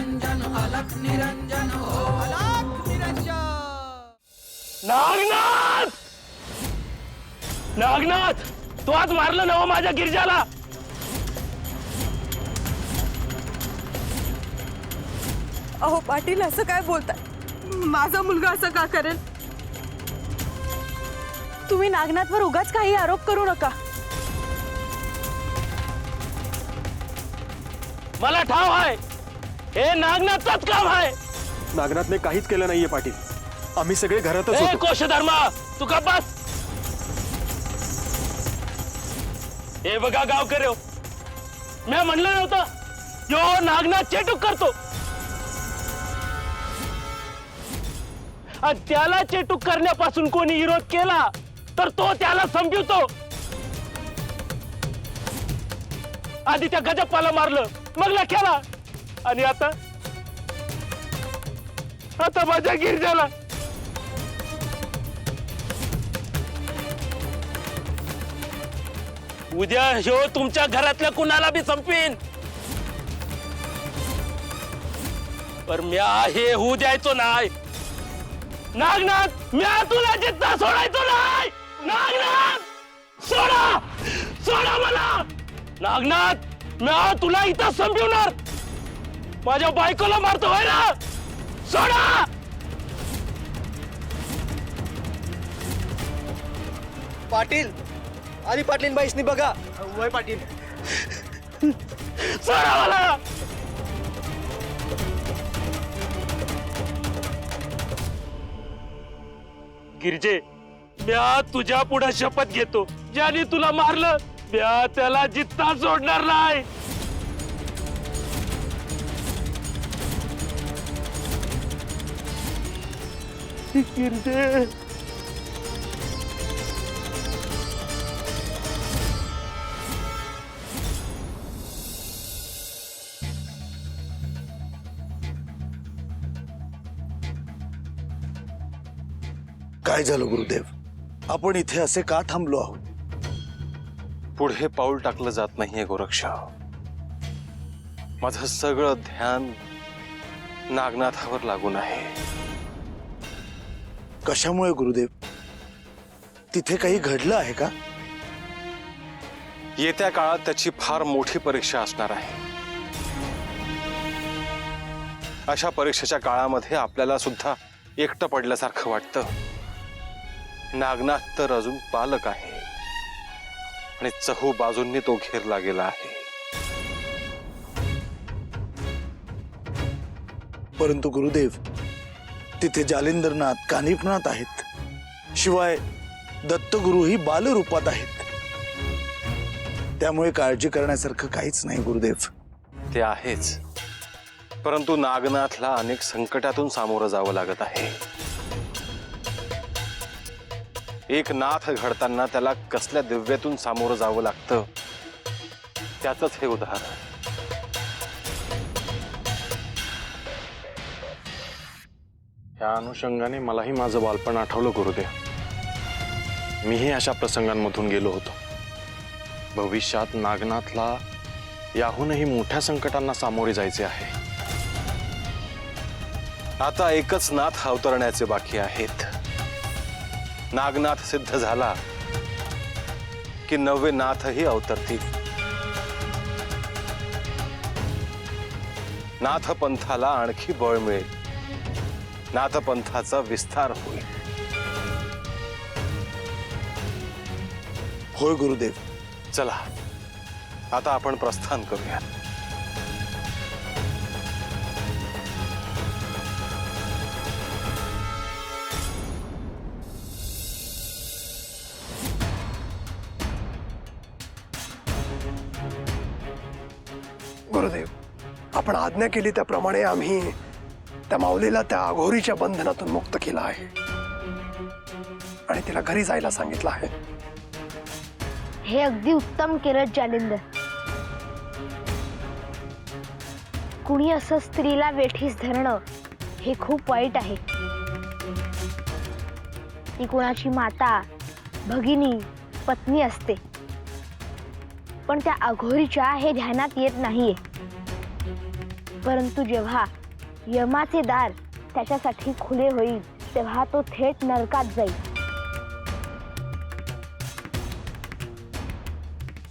निरंजन अलख निरंजन हो अलख निरंजन। नागनाथ, नागनाथ, तू आज मारलं ना माझ्या गिरजाला? अहो पाटील, असं काय बोलताय? माझा मुलगा असं का करेल? तुम्ही नागनाथवर उगाच काही आरोप करू नका. मला ठाव आहे, हे नागनाथच काम आहे. नागनाथने काहीच केलं नाहीये पाटील. आम्ही सगळे घरातच हे होतो. कोशधर्मा, तू का बस. हे बघा गावकरी हो, मी म्हणलं नव्हतं यो नागनाथ चेटूक करतो, आणि त्याला चेटूक करण्यापासून कोणी विरोध केला तर तो त्याला संपवतो. आधी त्या गजप्पाला मारलं, मग लख्याला, आणि आता माझ्या गिरजाला. उद्या ह्यो तुमच्या घरातल्या कुणाला बी संपवीन, पर म्या हे होऊ द्यायचो नाही. नागनाथ, म्या तुला जिद्दा सोडायचो नाही. नागनाथ, सोडा, सोडा मला. नागनाथ, म्या तुला इथं संपवणार. माझ्या बायकोला मारतोय ना, सोडा. पाटील आणि पाटलीन बाईसनी बघा. वय पाटील, सोडा मला. गिरजे, म्या तुझ्या पुढे शपथ घेतो, ज्याने तुला मारलं म्या त्याला जित्ता सोडणार नाही. गिरजे, काय झालं गुरुदेव? आपण इथे असे का थांबलो आहोत? पुढे पाऊल टाकलं जात नाहीये गोरक्ष. माझं सगळं ध्यान नागनाथावर लागून आहे. कशामुळे गुरुदेव? तिथे काही घडलं आहे का? येत्या काळात त्याची फार मोठी परीक्षा असणार आहे. अशा परीक्षेच्या काळामध्ये आपल्याला सुद्धा एकटं पडल्यासारखं वाटतं. नागनाथ तर अजून पालक आहे आणि चहू बाजूंनी तो घेरला गेला आहे. परंतु गुरुदेव, तिथे जालिंदरनाथ, कानिफनाथ आहेत. शिवाय दत्तगुरूही बालरूपात आहेत. त्यामुळे काळजी करण्यासारखं काहीच नाही गुरुदेव. ते आहेच, परंतु नागनाथला अनेक संकटातून सामोरं जावं लागत आहे. एक नाथ घडताना त्याला कसल्या दिव्यातून सामोरं जावं लागतं, त्याचंच हे उदाहरण. या अनुषंगाने मलाही माझं बालपण आठवलं गुरुदेव. मीही अशा प्रसंगांमधून गेलो होतो. भविष्यात नागनाथला याहूनही मोठ्या संकटांना सामोरे जायचे आहे. आता एकच नाथ अवतरण्याचे बाकी आहेत. नागनाथ सिद्ध झाला की नवे नाथही अवतरतील. नाथपंथाला आणखी बळ मिळेल. नाथपंथाचा विस्तार होईल. होय गुरुदेव. चला आता आपण प्रस्थान करूया. गुरुदेव, आपण आज्ञा केली त्याप्रमाणे आम्ही त्या माऊलीला त्या अघोरीच्या बंधनातून मुक्त केला आहे आणि तिला घरी जायला सांगितलं आहे. हे अगदी उत्तम केलं जालिंदर. कुणी असं स्त्रीला वेठीस धरणं हे खूप वाईट आहे. ती कुणाची माता, भगिनी, पत्नी असते, पण त्या अघोरीच्या हे ध्यानात येत नाहीये. परंतु जेव्हा यमाचे दार त्याच्यासाठी खुले होईल तेव्हा तो थेट नरकात जाईल.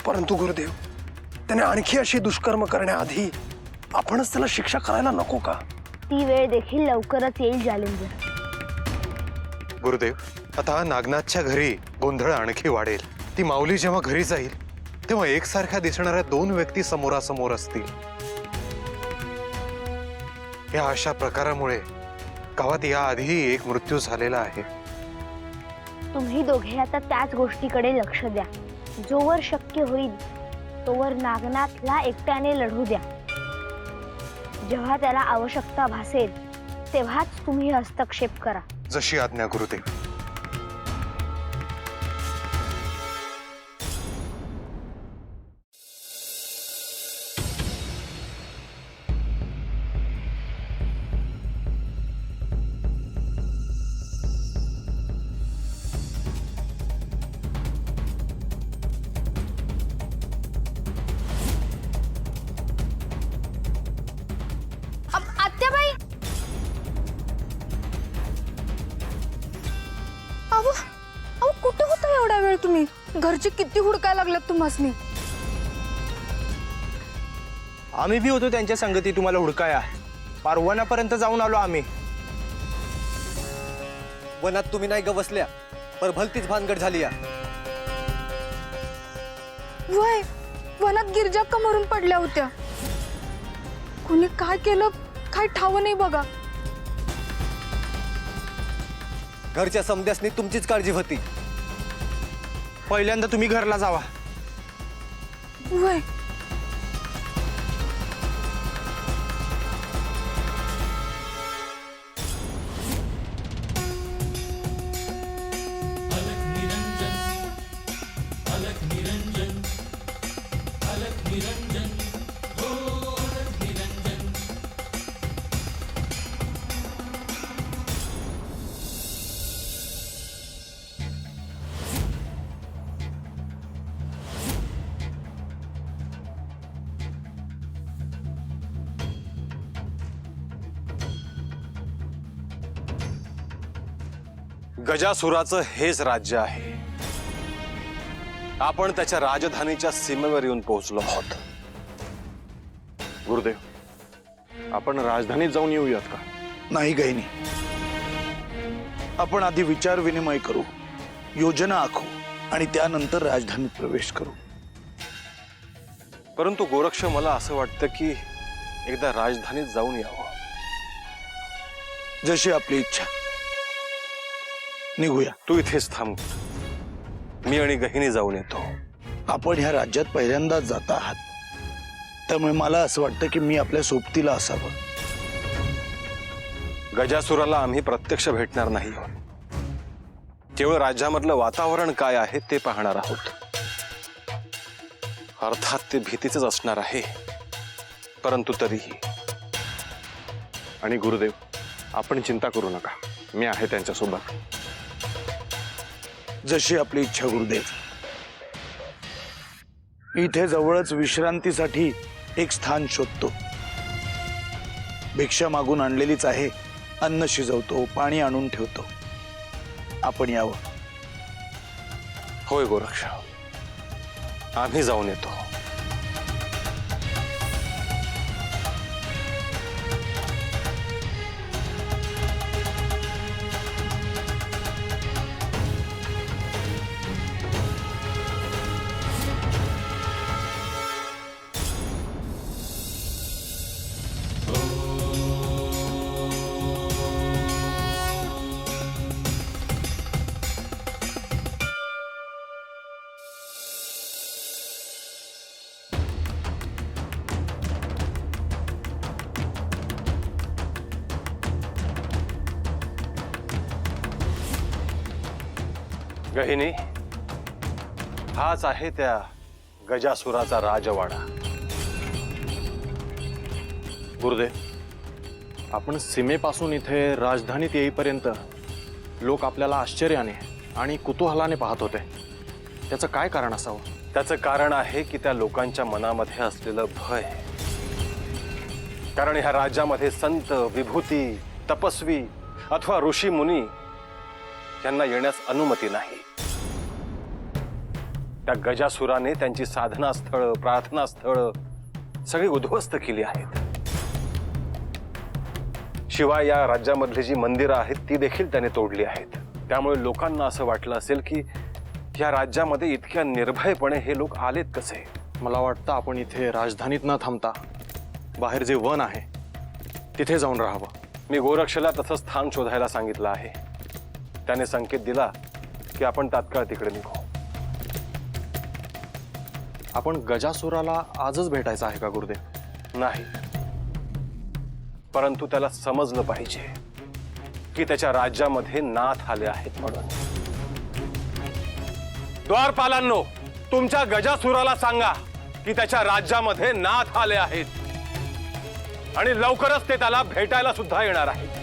परंतु गुरुदेव, त्याने आणखी अशी दुष्कर्म करण्याआधी आपणच त्याला शिक्षा करायला नको का? ती वेळ देखील लवकरच येईल जालिंदर. गुरुदेव, आता नागनाथच्या घरी गोंधळ आणखी वाढेल. ती माऊली जेव्हा घरी जाईल तेव्हा एकसारख्या दिसणाऱ्या दोन व्यक्ती समोरासमोर असतील. या अशा प्रकारामुळे गावात याआधीही एक मृत्यू झालेला आहे. तुम्ही दोघे आता त्याच गोष्टीकडे लक्ष द्या. जोवर शक्य होईल तोवर नागनाथला एकट्याने लढू द्या. जेव्हा त्याला आवश्यकता भासेल तेव्हाच तुम्ही हस्तक्षेप करा. जशी आज्ञा गुरुदेव. आत्याबाई, अहो अहो कुठे होता एवढा वेळ तुम्ही? घरचे किती हुडकायला लागलेत तुम्हासनी. आम्ही बी होतो त्यांच्या संगती तुम्हाला हुडकाया. पार वनापर्यंत जाऊन आलो आम्ही. वनात तुम्ही नाही ग बसल्या, पर भलतीच भानगड झाली या. वय वनात गिरजा का मरून पडल्या होत्या. कोणी काय केलं काय ठाव नाही बघा. घरच्या समद्यासनी तुमचीच काळजी होती. पहिल्यांदा तुम्ही घरला जावा. वय गजासुराचं हेच राज्य आहे. आपण त्याच्या राजधानीच्या सीमेवर येऊन पोहोचलो आहोत. गुरुदेव, आपण राजधानीत जाऊन येऊयात का? नाही गहिनी, आपण आधी विचार विनिमय करू, योजना आखू आणि त्यानंतर राजधानीत प्रवेश करू. परंतु गोरक्ष, मला असं वाटतं की एकदा राजधानीत जाऊन यावं. जशी आपली इच्छा. निघूया. तू इथेच थांब, मी आणि गहिनी जाऊन येतो. आपण ह्या राज्यात पहिल्यांदाच जात आहात, त्यामुळे मला असं वाटतं की मी आपल्या सोबतीला असावं. गजासुराला आम्ही प्रत्यक्ष भेटणार नाही आहोत. केवळ राज्यामधलं वातावरण काय आहे ते पाहणार आहोत. अर्थात ते भीतीचंच असणार आहे, परंतु तरीही. आणि गुरुदेव, आपण चिंता करू नका, मी आहे त्यांच्यासोबत. जशी आपली इच्छा गुरुदेव. इथे जवळच विश्रांतीसाठी एक स्थान शोधतो. भिक्षा मागून आणलेलीच आहे. अन्न शिजवतो, पाणी आणून ठेवतो. आपण यावं. होय गोरक्ष, आम्ही जाऊन येतो. गहिनी, हाच आहे त्या गजासुराचा राजवाडा. गुरुदेव, आपण सीमेपासून इथे राजधानीत येईपर्यंत लोक आपल्याला आश्चर्याने आणि कुतूहलाने पाहत होते. त्याचं काय कारण असावं? त्याचं कारण आहे की त्या लोकांच्या मनामध्ये असलेलं भय. कारण ह्या राज्यामध्ये संत, विभूती, तपस्वी अथवा ऋषी मुनी यांना येण्यास अनुमती नाही. त्या गजासुराने त्यांची साधना स्थळ, प्रार्थना स्थळ सगळी उद्ध्वस्त केली आहेत. शिवाय या राज्यामधली जी मंदिरं आहेत ती देखील त्याने तोडली आहेत. त्यामुळे लोकांना असं वाटलं असेल की या राज्यामध्ये इतक्या निर्भयपणे हे लोक आलेत कसे. मला वाटतं आपण इथे राजधानीत न थांबता बाहेर जे वन आहे तिथे जाऊन राहावं. मी गोरक्षला तसं स्थान शोधायला सांगितलं आहे. त्याने संकेत दिला की आपण तात्काळ तिकडे निघू. आपण गजासुराला आजच भेटायचं आहे का गुरुदेव? नाही, परंतु त्याला समजलं पाहिजे की त्याच्या राज्यामध्ये नाथ आले आहेत म्हणून. द्वारपालांनो, तुमच्या गजासुराला सांगा की त्याच्या राज्यामध्ये नाथ आले आहेत आणि लवकरच ते त्याला भेटायला सुद्धा येणार आहेत.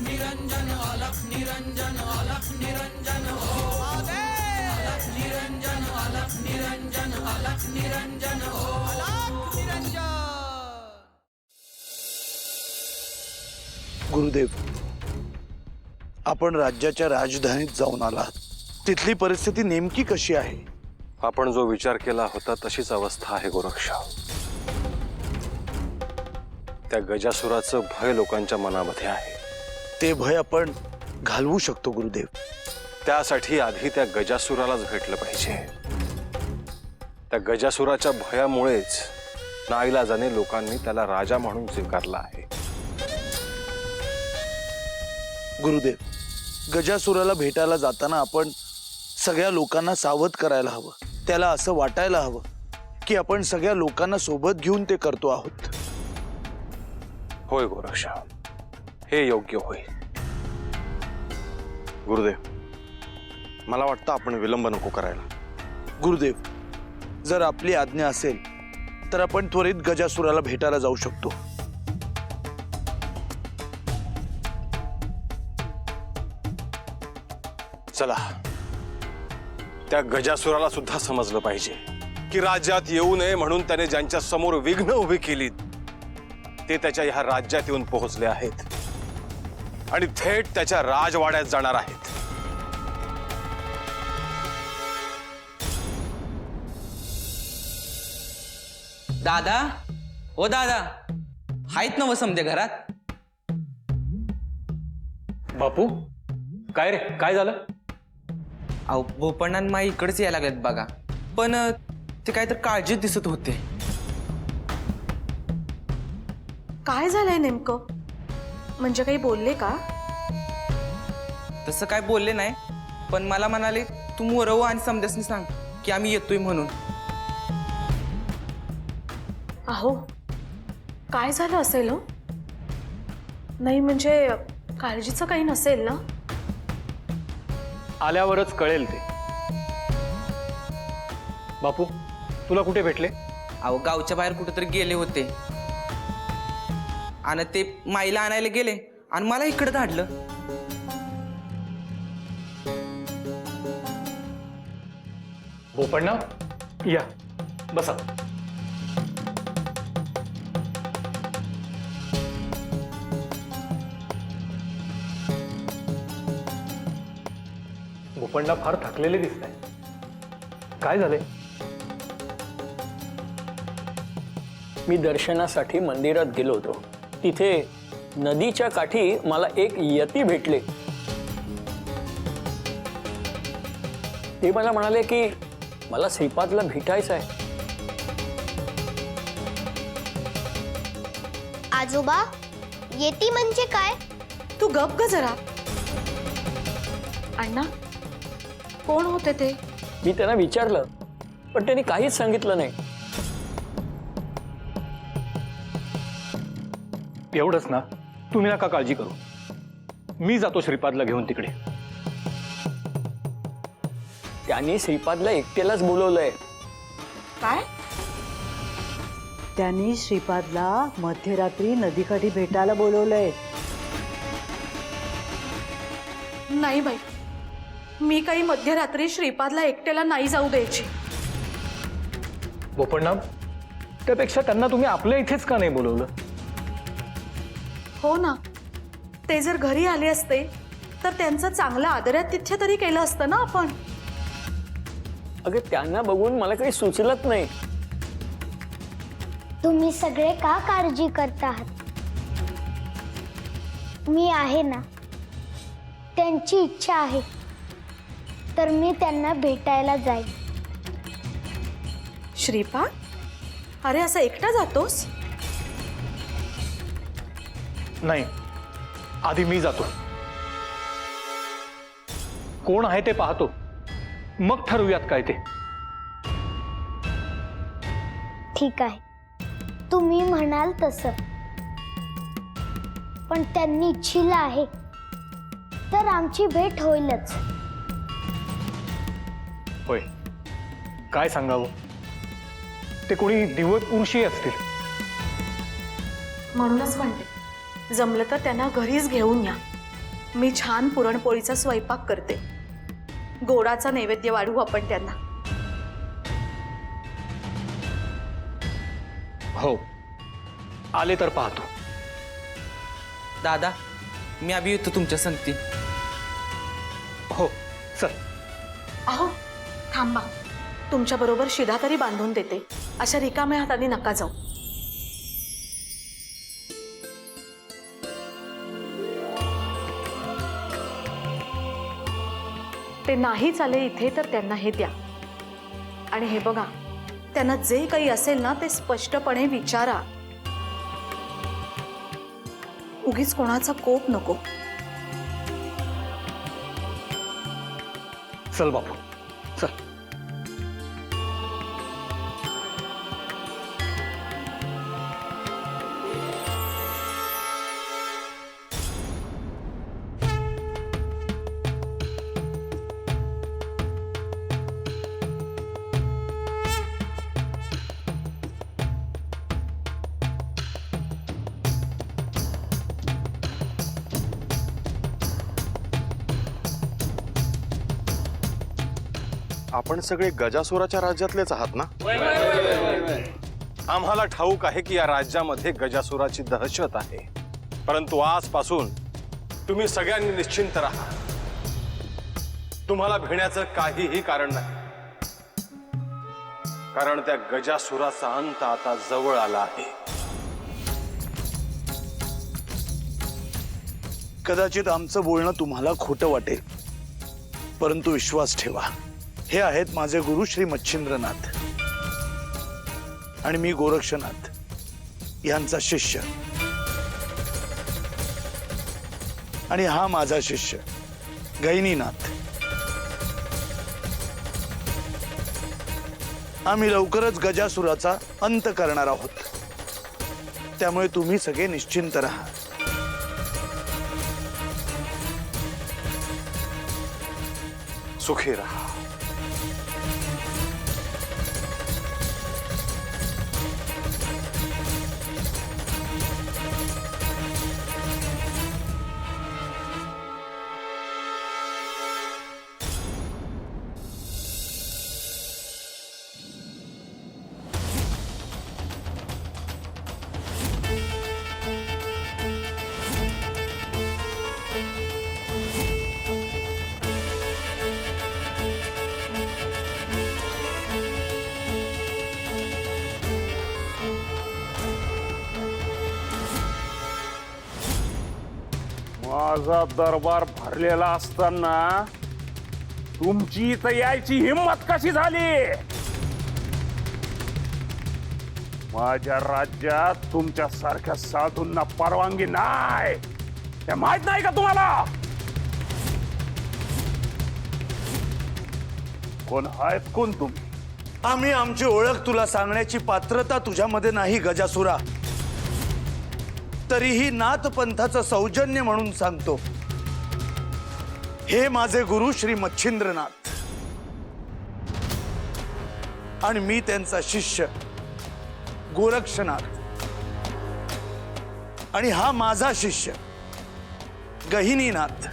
निरंजन अलख निरंजन अलख निरंजन हो अलख निरंजन अलख निरंजन अलख निरंजन हो अलख निरंजन. गुरुदेव, आपण राज्याच्या राजधानीत जाऊन आलात. तिथली परिस्थिती नेमकी कशी आहे? आपण जो विचार केला होता तशीच अवस्था आहे गोरक्ष. त्या गजासुराचं भय लोकांच्या मनामध्ये आहे. ते भय आपण घालवू शकतो गुरुदेव. त्यासाठी आधी त्या गजासुरालाच भेटलं पाहिजे. त्या गजासुराच्या भयामुळेच नाईलाजाने लोकांनी त्याला राजा म्हणून स्वीकारला आहे. गुरुदेव, गजासुराला भेटायला जाताना आपण सगळ्या लोकांना सावध करायला हवं. त्याला असं वाटायला हवं की आपण सगळ्या लोकांना सोबत घेऊन ते करतो आहोत. होय गोरक्ष, हे योग्य होईल. गुरुदेव, मला वाटतं आपण विलंब नको करायला. गुरुदेव, जर आपली आज्ञा असेल तर आपण त्वरित गजासुराला भेटायला जाऊ शकतो. चला. त्या गजासुराला सुद्धा समजलं पाहिजे की राज्यात येऊ नये म्हणून त्याने ज्यांच्या समोर विघ्न उभी केलीत ते त्याच्या ह्या राज्यात येऊन पोहोचले आहेत आणि थेट त्याच्या राजवाड्यात जाणार आहेत. दादा, ओ दादा, आहेत ना समजे घरात? बापू, काय रे, काय झालं? अहो, भोपण्णान माई इकडेच यायला लागलेत बघा. पण ते काहीतरी काळजीत दिसत होते. काय झालंय नेमकं? म्हणजे काही बोलले का? तसं काय बोलले नाही, पण मला म्हणाले तू मोरव आणि समजासनी सांग की आम्ही येतोय म्हणून. अहो, काय झालं असेल हो? नाही म्हणजे काळजीचं काही नसेल ना? आल्यावरच कळेल ते. बापू, तुला कुठे भेटले? अहो, गावच्या बाहेर कुठेतरी गेले होते आणि ते माईला आणायला गेले आणि मला इकडे धाडलं. भोपण्णा, या बसा. भोपण्णा फार थकलेले दिसत आहे. काय झालंय? मी दर्शनासाठी मंदिरात गेलो होतो. तिथे नदीच्या काठी मला एक यती भेटले. ते मला म्हणाले की मला श्रीपादला भेटायचं आहे. आजोबा, येती म्हणजे काय? तू गप ग जरा. अण्णा, कोण होते ते? मी त्यांना विचारलं, पण त्यांनी काहीच सांगितलं नाही. एवढंच ना, तुम्ही नका काळजी करू. मी जातो श्रीपादला घेऊन तिकडे. त्यांनी श्रीपादला एकट्यालाच बोलवलंय. काय? त्यांनी श्रीपादला मध्यरात्री नदीकाठी भेटायला बोलवलंय. नाही बाई, मी काही मध्यरात्री श्रीपादला एकट्याला नाही जाऊ द्यायची. बोपण्णा, त्यापेक्षा त्यांना तुम्ही आपल्या इथेच का नाही बोलवलं? हो ना, ते जर घरी आले असते तर त्यांचं चांगलं आदरातिथ्य तरी केलं असतं ना आपण. अगं त्यांना बघून मला काही सुचलत नाही. तुम्ही सगळे का काळजी करता आहात? मी आहे ना. त्यांची इच्छा आहे तर मी त्यांना भेटायला जाईन. श्रीपाद, अरे असं एकटा जातोस? नाही, आधी मी जातो. कोण आहे ते पाहतो, मग ठरवूयात काय ते. ठीक आहे, तुम्ही म्हणाल तसं. पण त्यांनी इच्छिलं आहे तर आमची भेट होईलच. होय, काय सांगावं, ते कोणी दिवट पुरुषी असतील. म्हणूनच म्हणते, जमलं तर त्यांना घरीच घेऊन या. मी छान पुरणपोळीचा स्वयंपाक करते. गोडाचा नैवेद्य वाढवू आपण त्यांना. हो, आले तर पाहतो. दादा, मी अभि येतो तुमच्या संगती. हो, चल. अहो थांबा, तुमच्या बरोबर शिधा तरी बांधून देते. अशा रिकाम्या हाताने नका जाऊ. ते नाही चाले इथे तर त्यांना हे द्या. आणि हे बघा, त्यांना जे काही असेल ना ते स्पष्टपणे विचारा. उगीच कोणाचा कोप नको. चल बापू, चल. आपण सगळे गजासुराच्या राज्यातलेच आहात ना? आम्हाला ठाऊक आहे की या राज्यामध्ये गजासुराची दहशत आहे. परंतु आजपासून तुम्ही सगळ्यांनी निश्चिंत राहा. तुम्हाला भिण्याचं काहीही कारण नाही. कारण त्या गजासुराचा अंत आता जवळ आला आहे. कदाचित आमचं बोलणं तुम्हाला खोटं वाटेल, परंतु विश्वास ठेवा, हे आहेत माझे गुरु श्री मच्छिंद्रनाथ आणि मी गोरक्षनाथ यांचा शिष्य. आणि हा माझा शिष्य गहिनीनाथ. आम्ही लवकरच गजासुराचा अंत करणार आहोत. त्यामुळे तुम्ही सगळे निश्चिंत राहा. सुखी राहा. माझा दरबार भरलेला असताना तुमची इथं यायची हिंमत कशी झाली? माझ्या राज्यात तुमच्या सारख्या साधूंना परवानगी नाही, हे माहित नाही का तुम्हाला? कोण आहेत कोण तुम्ही? आम्ही आमची ओळख तुला सांगण्याची पात्रता तुझ्यामध्ये नाही गजासुरा. तरीही नाथपंथाचं सौजन्य म्हणून सांगतो, हे माझे गुरु श्री मच्छिंद्रनाथ आणि मी त्यांचा शिष्य गोरक्षनाथ. आणि हा माझा शिष्य गहिनीनाथ.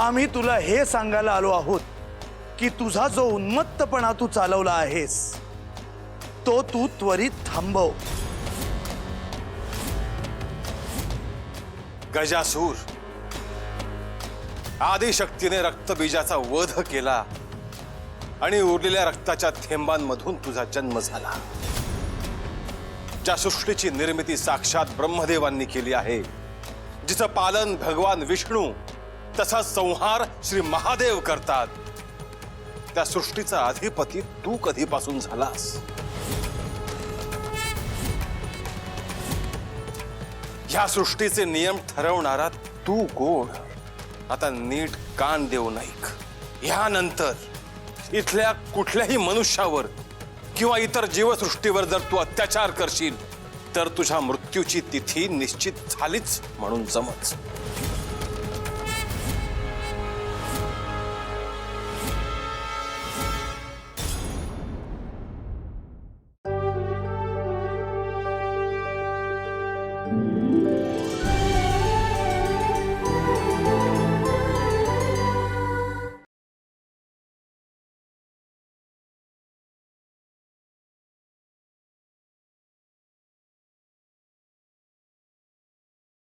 आम्ही तुला हे सांगायला आलो आहोत की तुझा जो उन्मत्तपणा तू चालवला आहेस तो तू त्वरित थांबव. गजासूर, आदिशक्तीने रक्तबीजाचा वध केला आणि उरलेल्या रक्ताच्या थेंबांमधून तुझा जन्म झाला. ज्या सृष्टीची निर्मिती साक्षात ब्रह्मदेवांनी केली आहे, जिचं पालन भगवान विष्णू तसाच संहार श्री महादेव करतात, त्या सृष्टीचा अधिपती तू कधीपासून झालास? ह्या सृष्टीचे नियम ठरवणारा तू कोण? आता नीट कान देऊन ऐक. ह्यानंतर इथल्या कुठल्याही मनुष्यावर किंवा इतर जीवसृष्टीवर जर तू अत्याचार करशील तर तुझ्या मृत्यूची तिथी निश्चित झालीच म्हणून समज.